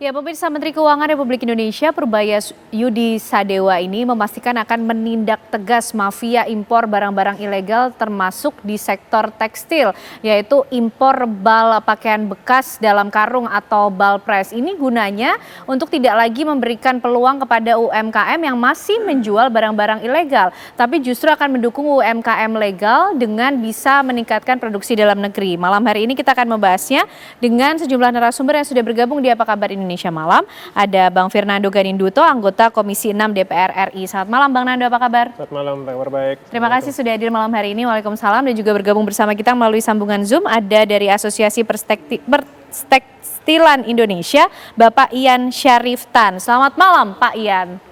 Ya, Pemirsa, Menteri Keuangan Republik Indonesia Purbaya Yudi Sadewa ini memastikan akan menindak tegas mafia impor barang-barang ilegal termasuk di sektor tekstil, yaitu impor bal pakaian bekas dalam karung atau bal pres. Ini gunanya untuk tidak lagi memberikan peluang kepada UMKM yang masih menjual barang-barang ilegal, tapi justru akan mendukung UMKM legal dengan bisa meningkatkan produksi dalam negeri. Malam hari ini kita akan membahasnya dengan sejumlah narasumber yang sudah bergabung di Apa Kabar Indonesia Malam. Ada Bang Fernando Ganinduto, anggota Komisi 6 DPR RI. Selamat malam Bang Nando, apa kabar? Selamat malam, kabar baik. Terima kasih sudah hadir malam hari ini. Waalaikumsalam. Dan juga bergabung bersama kita melalui sambungan Zoom ada dari Asosiasi Perstekstilan Indonesia, Bapak Ian Syarif Tan. Selamat malam Pak Ian.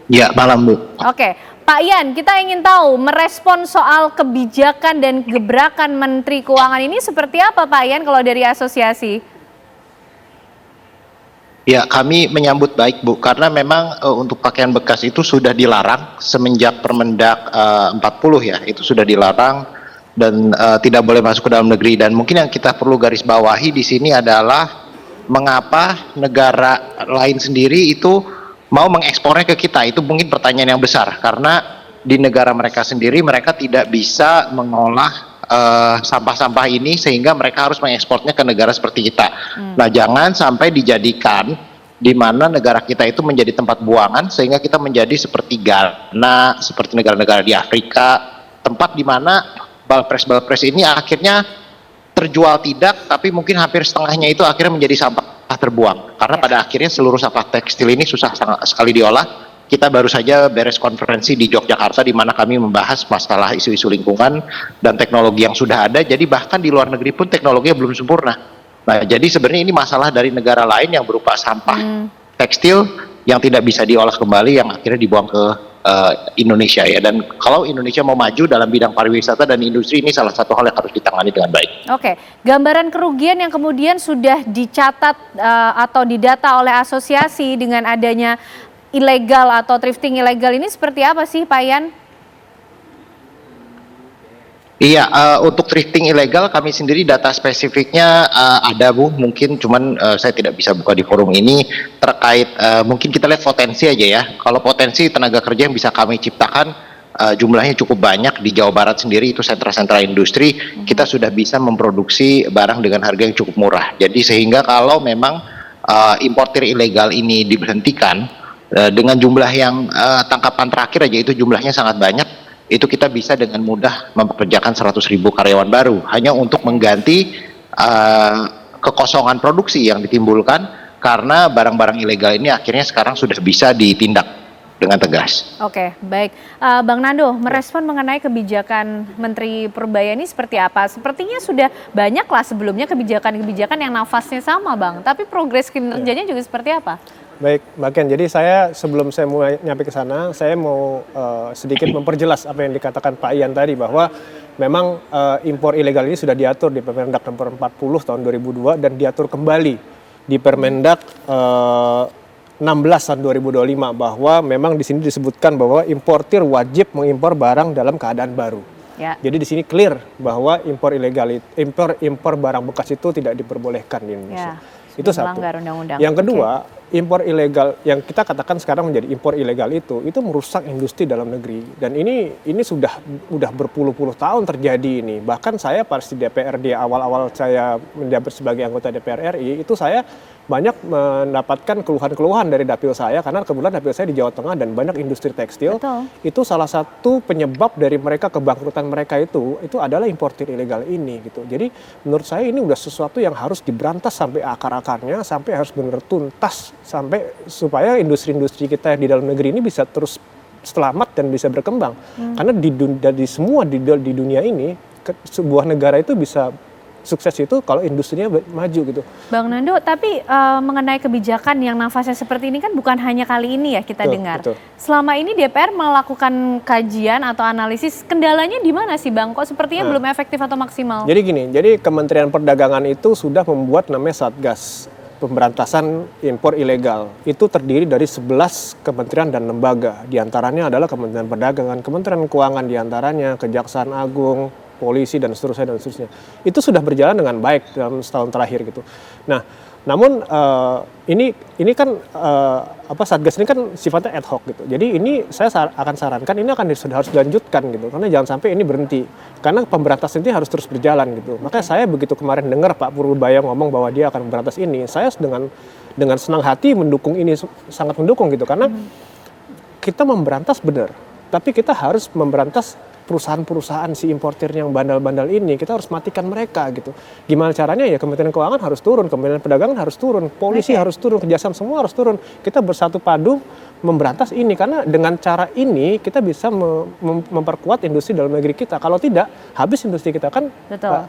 Ya, malam Bu. Oke, Pak Ian, kita ingin tahu merespon soal kebijakan dan gebrakan Menteri Keuangan ini seperti apa Pak Ian kalau dari asosiasi? Ya, kami menyambut baik Bu, karena memang untuk pakaian bekas itu sudah dilarang semenjak Permendak 40 ya, itu sudah dilarang dan tidak boleh masuk ke dalam negeri. Dan mungkin yang kita perlu garis bawahi di sini adalah mengapa negara lain sendiri itu mau mengekspornya ke kita. Itu mungkin pertanyaan yang besar, karena di negara mereka sendiri mereka tidak bisa mengolah sampah-sampah ini sehingga mereka harus mengekspornya ke negara seperti kita. Nah, jangan sampai dijadikan di mana negara kita itu menjadi tempat buangan sehingga kita menjadi seperti Ghana, seperti negara-negara di Afrika, tempat di mana balpres ini akhirnya terjual tidak, tapi mungkin hampir setengahnya itu akhirnya menjadi sampah terbuang. Karena pada akhirnya seluruh sampah tekstil ini susah sekali diolah. Kita baru saja beres konferensi di Yogyakarta di mana kami membahas masalah isu-isu lingkungan dan teknologi yang sudah ada. Jadi bahkan di luar negeri pun teknologinya belum sempurna. Nah, jadi sebenarnya ini masalah dari negara lain yang berupa sampah tekstil yang tidak bisa diolah kembali yang akhirnya dibuang ke Indonesia ya. Dan kalau Indonesia mau maju dalam bidang pariwisata dan industri, ini salah satu hal yang harus ditangani dengan baik. Oke, gambaran kerugian yang kemudian sudah dicatat atau didata oleh asosiasi dengan adanya ilegal atau thrifting ilegal ini seperti apa sih Pak Ian? Iya, untuk thrifting ilegal kami sendiri data spesifiknya ada Bu, mungkin cuman saya tidak bisa buka di forum ini terkait mungkin kita lihat potensi aja ya. Kalau potensi tenaga kerja yang bisa kami ciptakan jumlahnya cukup banyak di Jawa Barat sendiri, itu sentra-sentra industri, kita sudah bisa memproduksi barang dengan harga yang cukup murah. Jadi sehingga kalau memang importir ilegal ini diberhentikan dengan jumlah yang tangkapan terakhir aja itu jumlahnya sangat banyak, itu kita bisa dengan mudah mempekerjakan 100.000 karyawan baru hanya untuk mengganti kekosongan produksi yang ditimbulkan karena barang-barang ilegal ini akhirnya sekarang sudah bisa ditindak dengan tegas. Oke, baik. Bang Nando, merespon mengenai kebijakan Menteri Purbaya ini seperti apa? Sepertinya sudah banyak lah sebelumnya kebijakan-kebijakan yang nafasnya sama Bang, tapi progres kinerjanya juga seperti apa? Baik, Mbak Ken. Jadi sebelum saya mau nyampe ke sana, saya mau sedikit memperjelas apa yang dikatakan Pak Ian tadi, bahwa memang impor ilegal ini sudah diatur di Permendak nomor 40 tahun 2002 dan diatur kembali di Permendak 16 tahun 2025, bahwa memang di sini disebutkan bahwa importir wajib mengimpor barang dalam keadaan baru. Ya. Jadi di sini clear bahwa impor barang bekas itu tidak diperbolehkan di Indonesia. Ya. Itu satu. Yang kedua, impor ilegal yang kita katakan sekarang menjadi impor ilegal itu merusak industri dalam negeri, dan ini sudah berpuluh-puluh tahun terjadi ini. Bahkan saya pas di DPR di awal-awal saya menjabat sebagai anggota DPR RI itu saya banyak mendapatkan keluhan-keluhan dari dapil saya, karena kebetulan dapil saya di Jawa Tengah dan banyak industri tekstil. Betul. Itu salah satu penyebab dari mereka kebangkrutan mereka itu adalah importir ilegal ini gitu. Jadi menurut saya ini udah sesuatu yang harus diberantas sampai akar-akarnya, sampai harus benar tuntas, sampai supaya industri-industri kita di dalam negeri ini bisa terus selamat dan bisa berkembang. Karena di dunia ini sebuah negara itu bisa sukses itu kalau industrinya maju gitu. Bang Nando, tapi mengenai kebijakan yang nafasnya seperti ini kan bukan hanya kali ini ya kita dengar. Betul. Selama ini DPR melakukan kajian atau analisis, kendalanya di mana sih Bang? Kok sepertinya belum efektif atau maksimal? Jadi gini, jadi Kementerian Perdagangan itu sudah membuat namanya Satgas Pemberantasan Impor Ilegal. Itu terdiri dari 11 kementerian dan lembaga. Di antaranya adalah Kementerian Perdagangan, Kementerian Keuangan di antaranya, Kejaksaan Agung, polisi dan seterusnya. Itu sudah berjalan dengan baik dalam setahun terakhir gitu. Nah, Namun ini kan Satgas ini kan sifatnya ad hoc gitu. Jadi ini saya akan sarankan ini harus dilanjutkan gitu. Karena jangan sampai ini berhenti. Karena pemberantasan ini harus terus berjalan gitu. Makanya saya begitu kemarin dengar Pak Purbaya ngomong bahwa dia akan memberantas ini, saya dengan senang hati mendukung ini, sangat mendukung gitu. Karena kita memberantas benar, tapi kita harus memberantas perusahaan-perusahaan si importir yang bandal-bandal ini. Kita harus matikan mereka gitu. Gimana caranya? Ya Kementerian Keuangan harus turun, Kementerian Perdagangan harus turun, polisi harus turun, Kejaksaan semua harus turun. Kita bersatu padu memberantas ini, karena dengan cara ini kita bisa memperkuat industri dalam negeri kita. Kalau tidak, habis industri kita kan.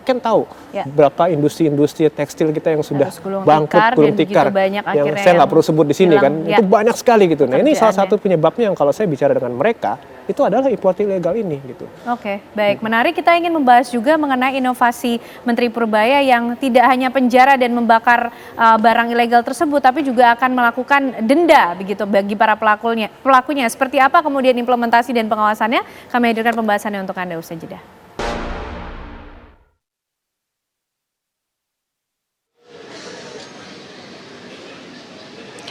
Kan tahu berapa industri tekstil kita yang sudah bangkrut, gulung tikar, yang saya nggak perlu sebut di sini kan, itu banyak sekali gitu. Nah ini salah satu penyebabnya yang kalau saya bicara dengan mereka itu adalah impor ilegal ini gitu. Oke, baik. Menarik, kita ingin membahas juga mengenai inovasi Menteri Purbaya yang tidak hanya penjara dan membakar barang ilegal tersebut, tapi juga akan melakukan denda begitu bagi para pelakunya. Seperti apa kemudian implementasi dan pengawasannya? Kami hadirkan pembahasannya untuk Anda usai jeda.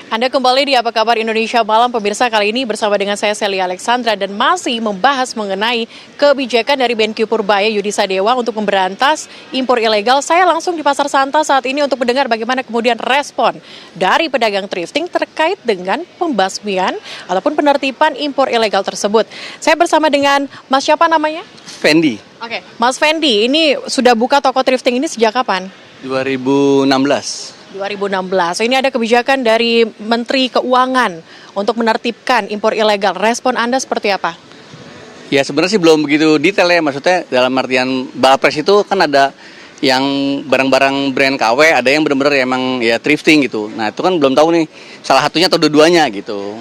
Anda kembali di Apa Kabar Indonesia Malam, pemirsa. Kali ini bersama dengan saya Celia Alexandra dan masih membahas mengenai kebijakan dari Menkyu Purbaya Yudi Sadewa untuk memberantas impor ilegal. Saya langsung di Pasar Santa saat ini untuk mendengar bagaimana kemudian respon dari pedagang thrifting terkait dengan pembasmian ataupun penertiban impor ilegal tersebut. Saya bersama dengan Mas, siapa namanya? Fendi. Oke, Mas Fendi, ini sudah buka toko thrifting ini sejak kapan? 2016. 2016. Ini ada kebijakan dari Menteri Keuangan untuk menertibkan impor ilegal. Respon Anda seperti apa? Ya sebenarnya sih belum begitu detail ya, maksudnya dalam artian Bapres itu kan ada yang barang-barang brand KW, ada yang benar-benar emang ya thrifting gitu. Nah itu kan belum tahu nih salah satunya atau dua-duanya gitu.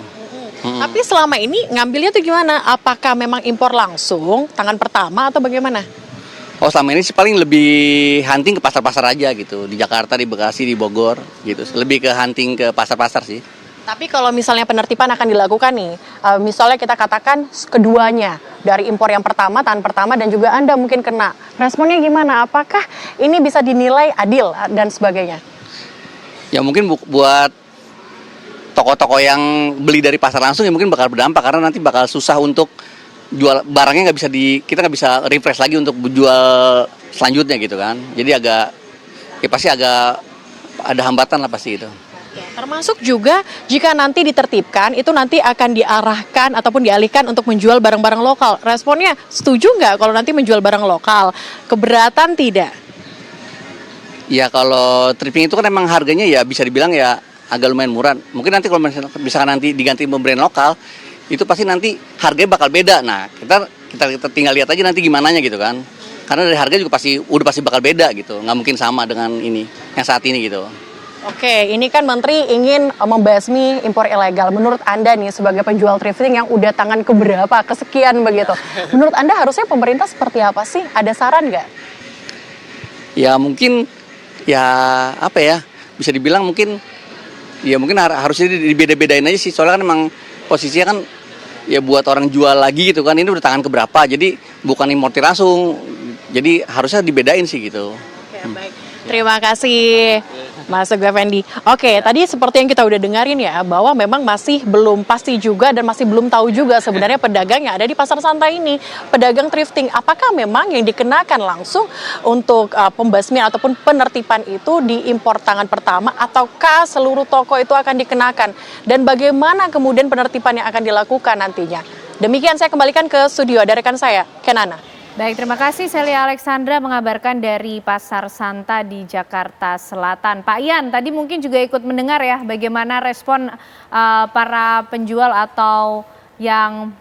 Tapi selama ini ngambilnya tuh gimana? Apakah memang impor langsung tangan pertama atau bagaimana? Oh selama ini sih paling lebih hunting ke pasar-pasar aja gitu, di Jakarta, di Bekasi, di Bogor gitu. Lebih ke hunting ke pasar-pasar sih. Tapi kalau misalnya penertiban akan dilakukan nih, misalnya kita katakan keduanya, dari impor yang pertama, tahan pertama, dan juga Anda mungkin kena. Responnya gimana? Apakah ini bisa dinilai adil dan sebagainya? Ya mungkin buat toko-toko yang beli dari pasar langsung ya mungkin bakal berdampak, karena nanti bakal susah untuk jual barangnya, kita nggak bisa refresh lagi untuk jual selanjutnya gitu kan. Jadi pasti agak ada hambatan lah pasti itu. Termasuk juga jika nanti ditertibkan itu nanti akan diarahkan ataupun dialihkan untuk menjual barang-barang lokal. Responnya setuju nggak kalau nanti menjual barang lokal? Keberatan tidak? Ya kalau thrifting itu kan emang harganya ya bisa dibilang ya agak lumayan murah. Mungkin nanti kalau misalkan nanti diganti brand lokal, itu pasti nanti harganya bakal beda. Nah, kita tinggal lihat aja nanti gimananya gitu kan. Karena dari harga juga udah pasti bakal beda gitu. Nggak mungkin sama dengan ini yang saat ini gitu. Oke, ini kan Menteri ingin membasmi impor ilegal. Menurut Anda nih sebagai penjual thrifting yang udah tangan keberapa, kesekian begitu. Menurut Anda harusnya pemerintah seperti apa sih? Ada saran nggak? Ya mungkin ya apa ya, bisa dibilang mungkin harusnya dibeda-bedain aja sih. Soalnya kan emang posisinya kan ya buat orang jual lagi gitu kan, ini udah tangan keberapa, jadi bukan importir langsung, jadi harusnya dibedain sih gitu. Oke, baik. Terima kasih Mas Teguh Effendi. Oke, tadi seperti yang kita udah dengarin ya, bahwa memang masih belum pasti juga dan masih belum tahu juga sebenarnya pedagang yang ada di Pasar Santa ini, pedagang thrifting, apakah memang yang dikenakan langsung untuk pembasmian ataupun penertiban itu di impor tangan pertama, ataukah seluruh toko itu akan dikenakan, dan bagaimana kemudian penertiban yang akan dilakukan nantinya. Demikian saya kembalikan ke studio, ada rekan saya, Kenana. Baik, terima kasih Celia Alexandra mengabarkan dari Pasar Santa di Jakarta Selatan. Pak Ian, tadi mungkin juga ikut mendengar ya bagaimana respon para penjual atau yang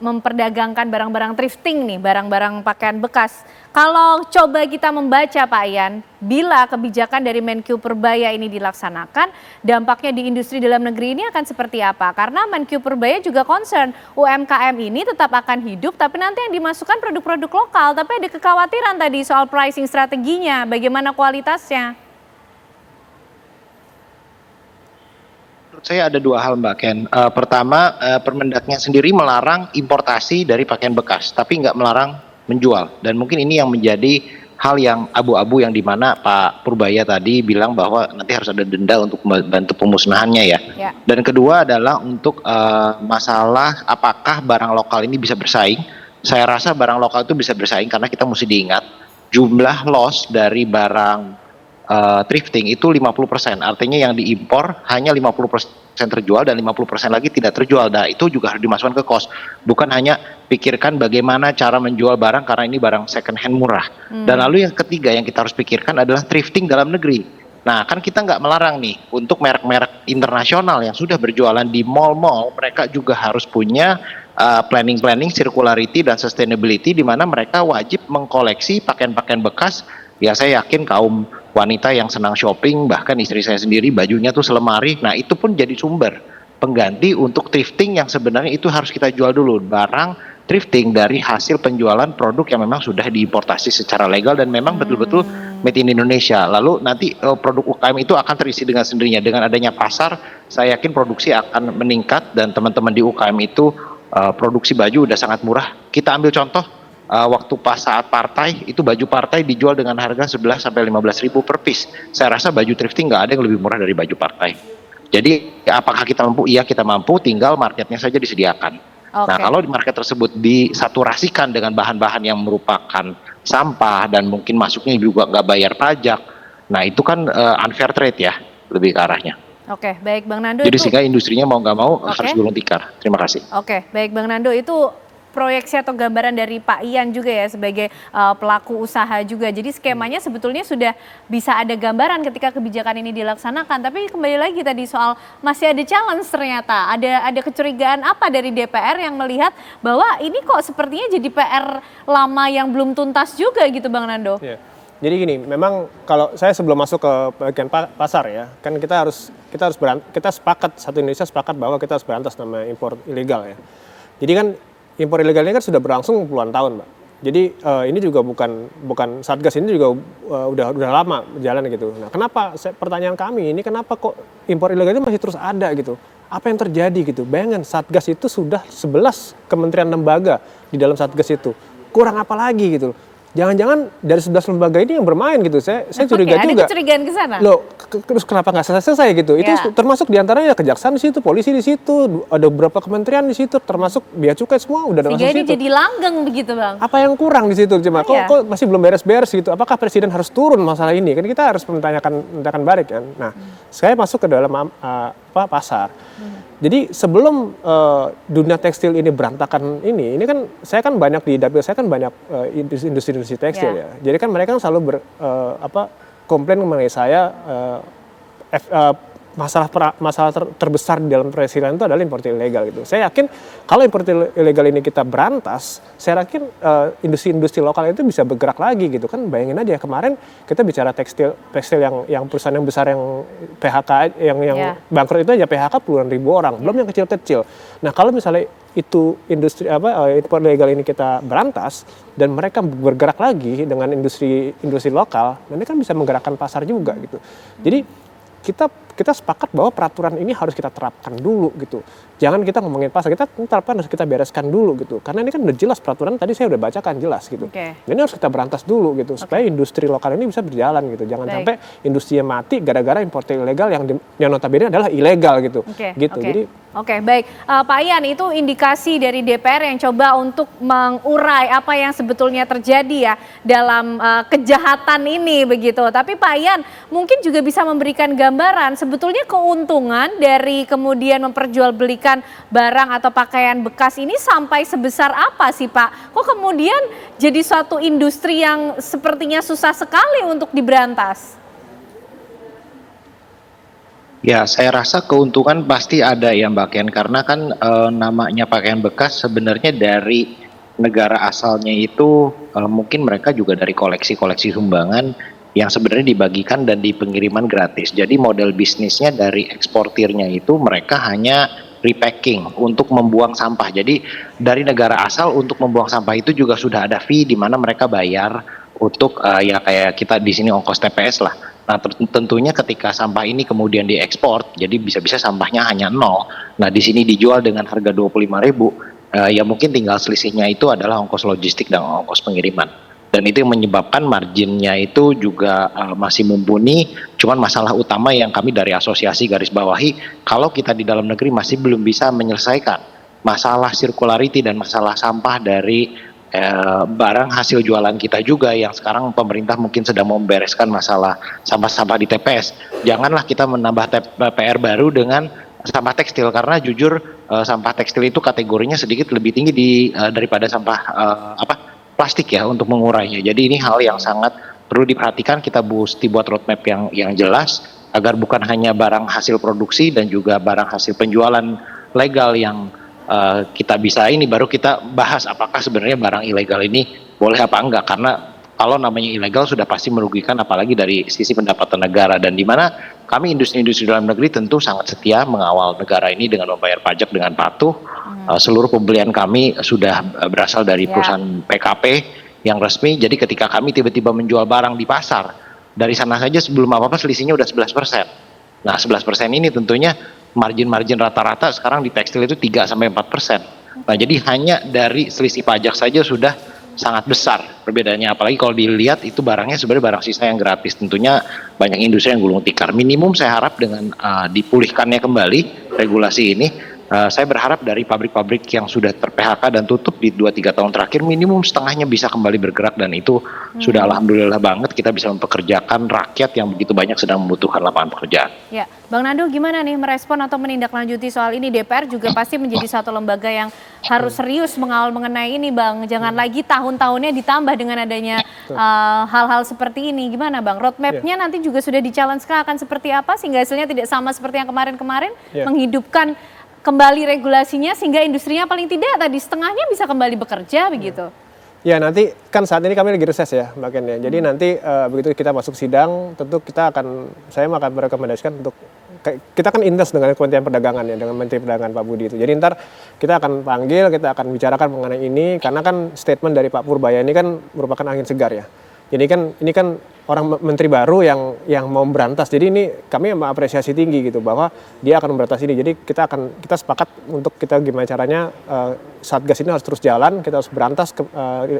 memperdagangkan barang-barang thrifting nih, barang-barang pakaian bekas. Kalau coba kita membaca Pak Ian, bila kebijakan dari Menkyu Purbaya ini dilaksanakan, dampaknya di industri dalam negeri ini akan seperti apa? Karena Menkyu Purbaya juga concern UMKM ini tetap akan hidup, tapi nanti yang dimasukkan produk-produk lokal. Tapi ada kekhawatiran tadi soal pricing strateginya, bagaimana kualitasnya? Menurut saya ada dua hal Mbak Ken. Pertama, Permendaknya sendiri melarang importasi dari pakaian bekas, tapi nggak melarang menjual. Dan mungkin ini yang menjadi hal yang abu-abu yang dimana Pak Purbaya tadi bilang bahwa nanti harus ada denda untuk membantu pemusnahannya ya. Ya. Dan kedua adalah untuk masalah apakah barang lokal ini bisa bersaing. Saya rasa barang lokal itu bisa bersaing karena kita mesti diingat jumlah loss dari barang thrifting itu 50%. Artinya yang diimpor hanya 50% terjual dan 50% lagi tidak terjual. Nah, itu juga harus dimasukkan ke cost. Bukan hanya pikirkan bagaimana cara menjual barang karena ini barang second hand murah. Dan lalu yang ketiga yang kita harus pikirkan adalah thrifting dalam negeri. Nah, kan kita nggak melarang nih untuk merek-merek internasional yang sudah berjualan di mall-mall, mereka juga harus punya planning, circularity dan sustainability di mana mereka wajib mengkoleksi pakaian-pakaian bekas. Ya, saya yakin kaum wanita yang senang shopping, bahkan istri saya sendiri bajunya tuh selemari. Nah, itu pun jadi sumber pengganti untuk thrifting yang sebenarnya itu harus kita jual dulu. Barang thrifting dari hasil penjualan produk yang memang sudah diimportasi secara legal dan memang betul-betul made in Indonesia. Lalu nanti produk UKM itu akan terisi dengan sendirinya. Dengan adanya pasar, saya yakin produksi akan meningkat dan teman-teman di UKM itu produksi baju udah sangat murah. Kita ambil contoh waktu pas saat partai itu baju partai dijual dengan harga 11 sampai 15 ribu per piece. Saya rasa baju thrifting nggak ada yang lebih murah dari baju partai. Jadi apakah kita mampu? Iya kita mampu, tinggal marketnya saja disediakan. Nah kalau di market tersebut disaturasikan dengan bahan-bahan yang merupakan sampah dan mungkin masuknya juga nggak bayar pajak, nah itu kan unfair trade ya lebih ke arahnya. Oke, baik Bang Nando. Jadi itu... sehingga industrinya mau nggak mau harus gulung tikar. Terima kasih. Oke, baik Bang Nando, itu proyeksi atau gambaran dari Pak Ian juga ya sebagai pelaku usaha juga. Jadi skemanya sebetulnya sudah bisa ada gambaran ketika kebijakan ini dilaksanakan. Tapi kembali lagi tadi soal masih ada challenge ternyata. Ada kecurigaan apa dari DPR yang melihat bahwa ini kok sepertinya jadi PR lama yang belum tuntas juga gitu Bang Nando. Ya. Jadi gini, memang kalau saya sebelum masuk ke bagian pasar ya, kan kita sepakat, satu Indonesia sepakat bahwa kita harus berantas nama impor ilegal ya. Jadi kan impor ilegal ini kan sudah berlangsung puluhan tahun, Mbak. Jadi ini juga bukan Satgas, ini juga udah lama berjalan gitu. Nah, kenapa pertanyaan kami ini kenapa kok impor ilegal itu masih terus ada gitu? Apa yang terjadi gitu? Bayangkan Satgas itu sudah 11 kementerian lembaga di dalam Satgas itu. Kurang apa lagi gitu? Jangan-jangan dari 11 lembaga ini yang bermain gitu. Saya curiga juga. Ada kecurigaan ke sana. Loh, terus kenapa nggak selesai gitu? Itu termasuk diantaranya kejaksaan di situ, polisi di situ, ada beberapa kementerian di situ, termasuk bea cukai semua udah ada masuk situ. Sehingga ini jadi langgeng begitu Bang. Apa yang kurang di situ cuma? Kok masih belum beres-beres gitu? Apakah presiden harus turun masalah ini? Kan kita harus menanyakan balik kan. Nah, saya masuk ke dalam pasar. Jadi sebelum dunia tekstil ini berantakan ini kan saya kan banyak di dapil, saya kan banyak industri tekstil ya. Jadi kan mereka kan selalu komplain mengenai saya masalah terbesar di dalam perizinan itu adalah impor ilegal gitu. Saya yakin kalau impor ilegal ini kita berantas, saya yakin industri lokal itu bisa bergerak lagi gitu kan. Bayangin aja kemarin kita bicara tekstil yang perusahaan yang besar yang PHK yang bangkrut itu aja PHK puluhan ribu orang, belum yang kecil-kecil. Nah, kalau misalnya itu industri impor ilegal ini kita berantas dan mereka bergerak lagi dengan industri lokal, nanti kan bisa menggerakkan pasar juga gitu. Jadi kita sepakat bahwa peraturan ini harus kita terapkan dulu gitu. Jangan kita ngomongin pasar, kita terapkan harus kita bereskan dulu gitu. Karena ini kan udah jelas peraturan tadi saya udah bacakan jelas gitu. Ini harus kita berantas dulu gitu supaya industri lokal ini bisa berjalan gitu. Jangan sampai industrinya mati gara-gara impor ilegal yang notabene adalah ilegal gitu. Jadi baik. Pak Ian, itu indikasi dari DPR yang coba untuk mengurai apa yang sebetulnya terjadi ya dalam kejahatan ini begitu. Tapi Pak Ian mungkin juga bisa memberikan gambaran sebetulnya keuntungan dari kemudian memperjualbelikan barang atau pakaian bekas ini sampai sebesar apa sih Pak? Kok kemudian jadi suatu industri yang sepertinya susah sekali untuk diberantas? Ya, saya rasa keuntungan pasti ada ya Mbak Ken, karena kan namanya pakaian bekas sebenarnya dari negara asalnya itu mungkin mereka juga dari koleksi-koleksi sumbangan yang sebenarnya dibagikan dan di pengiriman gratis. Jadi model bisnisnya dari eksportirnya itu mereka hanya repacking untuk membuang sampah. Jadi dari negara asal untuk membuang sampah itu juga sudah ada fee di mana mereka bayar untuk ya kayak kita di sini ongkos TPS lah. Nah tentunya ketika sampah ini kemudian diekspor, jadi bisa-bisa sampahnya hanya 0. Nah di sini dijual dengan harga 25.000, ya mungkin tinggal selisihnya itu adalah ongkos logistik dan ongkos pengiriman. Dan itu yang menyebabkan marginnya itu juga masih mumpuni. Cuman masalah utama yang kami dari asosiasi garis bawahi, kalau kita di dalam negeri masih belum bisa menyelesaikan masalah circularity dan masalah sampah dari barang hasil jualan kita juga, yang sekarang pemerintah mungkin sedang membereskan masalah sampah-sampah di TPS. Janganlah kita menambah PR baru dengan sampah tekstil, karena jujur sampah tekstil itu kategorinya sedikit lebih tinggi daripada sampah plastik ya untuk mengurainya. Jadi ini hal yang sangat perlu diperhatikan. Kita mesti buat roadmap yang jelas agar bukan hanya barang hasil produksi dan juga barang hasil penjualan legal yang kita bisa ini, baru kita bahas apakah sebenarnya barang ilegal ini boleh apa enggak. Karena kalau namanya ilegal sudah pasti merugikan, apalagi dari sisi pendapatan negara, dan di mana kami industri-industri dalam negeri tentu sangat setia mengawal negara ini dengan membayar pajak dengan patuh. Seluruh pembelian kami sudah berasal dari perusahaan PKP yang resmi. Jadi ketika kami tiba-tiba menjual barang di pasar, dari sana saja sebelum apa-apa selisihnya udah 11%. Nah 11% ini tentunya margin rata-rata sekarang di tekstil itu 3-4%. Nah jadi hanya dari selisih pajak saja sudah sangat besar perbedaannya, apalagi kalau dilihat itu barangnya sebenarnya barang sisa yang gratis. Tentunya banyak industri yang gulung tikar. Minimum saya harap dengan dipulihkannya kembali regulasi ini, saya berharap dari pabrik-pabrik yang sudah ter-PHK dan tutup di 2-3 tahun terakhir, minimum setengahnya bisa kembali bergerak, dan itu sudah alhamdulillah banget kita bisa mempekerjakan rakyat yang begitu banyak sedang membutuhkan lapangan pekerjaan. Ya, Bang Nando gimana nih merespon atau menindaklanjuti soal ini? DPR juga pasti menjadi satu lembaga yang harus serius mengawal mengenai ini, Bang. Jangan lagi tahun-tahunnya ditambah dengan adanya hal-hal seperti ini. Gimana, Bang? Roadmap-nya nanti juga sudah di-challenge akan seperti apa sehingga hasilnya tidak sama seperti yang kemarin-kemarin, menghidupkan kembali regulasinya sehingga industrinya paling tidak tadi setengahnya bisa kembali bekerja begitu. Ya nanti kan saat ini kami lagi reses ya Mbak Ken ya. Jadi nanti begitu kita masuk sidang tentu saya akan merekomendasikan untuk kita kan intens dengan Kementerian Perdagangan ya, dengan Menteri Perdagangan Pak Budi itu. Jadi ntar kita akan panggil, kita akan bicarakan mengenai ini, karena kan statement dari Pak Purbaya ini kan merupakan angin segar ya. Jadi kan ini kan orang menteri baru yang mau berantas. Jadi ini kami mengapresiasi tinggi gitu bahwa dia akan memberantas ini. Jadi kita sepakat untuk kita gimana caranya Satgas ini harus terus jalan. Kita harus berantas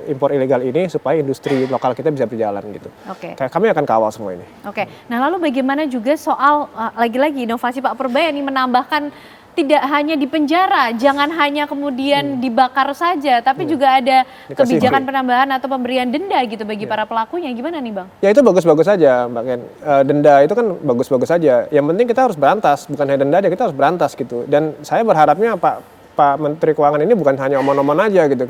impor ilegal ini supaya industri lokal kita bisa berjalan gitu. Oke. Kami akan kawal semua ini. Oke. Nah lalu bagaimana juga soal lagi-lagi inovasi Pak Purbaya ini menambahkan tidak hanya di penjara, jangan hanya kemudian dibakar saja, tapi juga ada kebijakan penambahan atau pemberian denda gitu bagi para pelakunya. Gimana nih Bang? Ya itu bagus-bagus saja Mbak Ken. Denda itu kan bagus-bagus saja. Yang penting kita harus berantas, bukan hanya denda aja, kita harus berantas gitu. Dan saya berharapnya Pak Menteri Keuangan ini bukan hanya omong-omong aja gitu.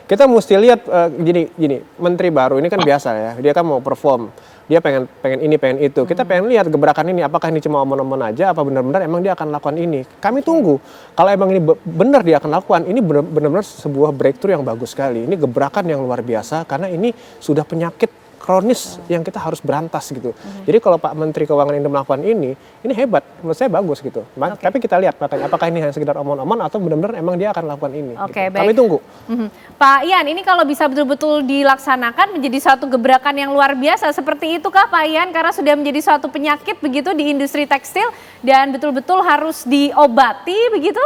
Kita mesti lihat gini, Menteri baru ini kan biasa ya, dia kan mau perform. Dia pengen ini, pengen itu. Kita pengen lihat gebrakan ini, apakah ini cuma omong-omong aja, apa benar-benar emang dia akan lakukan ini. Kami tunggu. Kalau emang ini benar dia akan lakukan, ini benar-benar sebuah breakthrough yang bagus sekali. Ini gebrakan yang luar biasa, karena ini sudah penyakit kronis yang kita harus berantas gitu. Jadi kalau Pak Menteri Keuangan ini melakukan ini hebat, menurut saya bagus gitu. Tapi kita lihat makanya apakah ini hanya sekedar omong-omong atau benar-benar emang dia akan lakukan ini. Oke, gitu. baik. Kami tunggu. Pak Ian, ini kalau bisa betul-betul dilaksanakan menjadi suatu gebrakan yang luar biasa. Seperti itukah Pak Ian? Karena sudah menjadi suatu penyakit begitu di industri tekstil dan betul-betul harus diobati begitu?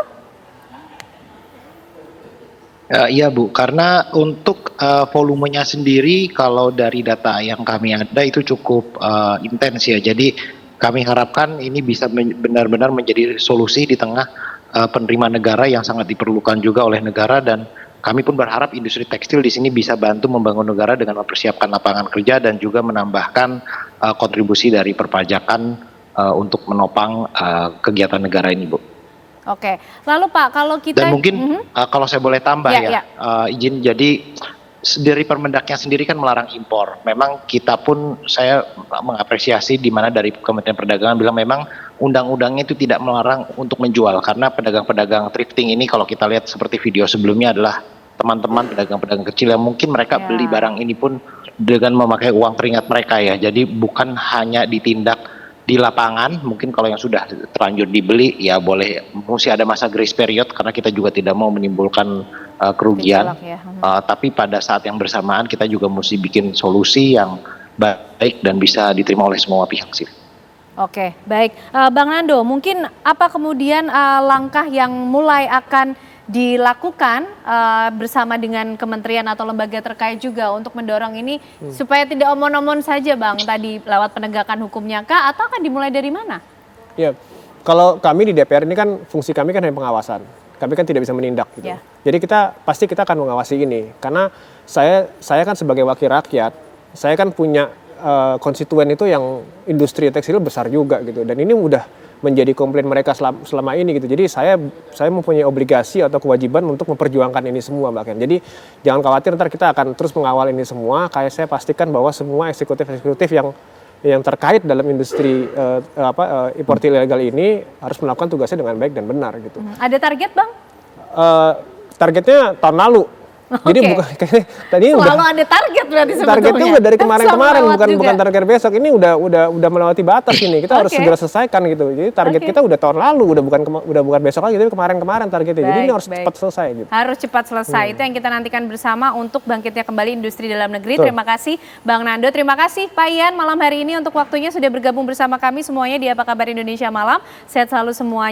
Iya Bu, karena untuk volumenya sendiri kalau dari data yang kami ada itu cukup intens ya. Jadi kami harapkan ini bisa benar-benar menjadi solusi di tengah penerimaan negara yang sangat diperlukan juga oleh negara, dan kami pun berharap industri tekstil di sini bisa bantu membangun negara dengan mempersiapkan lapangan kerja dan juga menambahkan kontribusi dari perpajakan untuk menopang kegiatan negara ini Bu. Oke, lalu Pak kalau kita... Dan mungkin kalau saya boleh tambah izin, jadi dari Permendaknya sendiri kan melarang impor. Memang kita pun, saya mengapresiasi di mana dari Kementerian Perdagangan bilang memang undang-undangnya itu tidak melarang untuk menjual, karena pedagang-pedagang thrifting ini kalau kita lihat seperti video sebelumnya adalah teman-teman pedagang-pedagang kecil yang mungkin mereka beli barang ini pun dengan memakai uang keringat mereka ya. Jadi bukan hanya ditindak di lapangan, mungkin kalau yang sudah terlanjur dibeli ya boleh, mesti ada masa grace period karena kita juga tidak mau menimbulkan kerugian. Tapi pada saat yang bersamaan kita juga mesti bikin solusi yang baik dan bisa diterima oleh semua pihak sih. Oke, baik. Bang Nando, mungkin apa kemudian langkah yang mulai akan dilakukan bersama dengan kementerian atau lembaga terkait juga untuk mendorong ini supaya tidak omon-omon saja Bang tadi lewat penegakan hukumnya kah atau akan dimulai dari mana? Ya, kalau kami di DPR ini kan fungsi kami kan hanya pengawasan. Kami kan tidak bisa menindak gitu. Ya. Jadi pasti kita akan mengawasi ini karena saya kan sebagai wakil rakyat, saya kan punya konstituen itu yang industri tekstil besar juga gitu. Dan ini udah menjadi komplain mereka selama ini gitu. Jadi saya mempunyai obligasi atau kewajiban untuk memperjuangkan ini semua Mbak Ken. Jadi jangan khawatir, ntar kita akan terus mengawal ini semua. Kayak saya pastikan bahwa semua eksekutif yang terkait dalam industri impor ilegal ini harus melakukan tugasnya dengan baik dan benar gitu. Ada target Bang? Targetnya tahun lalu. Jadi Oke. bukan kayaknya tadi Selalu ada target berarti sebetulnya. targetnya udah dari kemarin-kemarin, Sama lewat juga. bukan target besok. Ini udah melewati batas ini. Kita harus Oke. segera selesaikan gitu. Jadi target Oke. kita udah tahun lalu, udah bukan besok lagi, tapi kemarin-kemarin targetnya. Jadi ini Baik, harus baik. cepat selesai gitu. Harus cepat selesai. Itu yang kita nantikan bersama untuk bangkitnya kembali industri dalam negeri. Betul. Terima kasih Bang Nando, terima kasih Pak Ian malam hari ini untuk waktunya sudah bergabung bersama kami semuanya di Apa Kabar Indonesia Malam. Sehat selalu semuanya.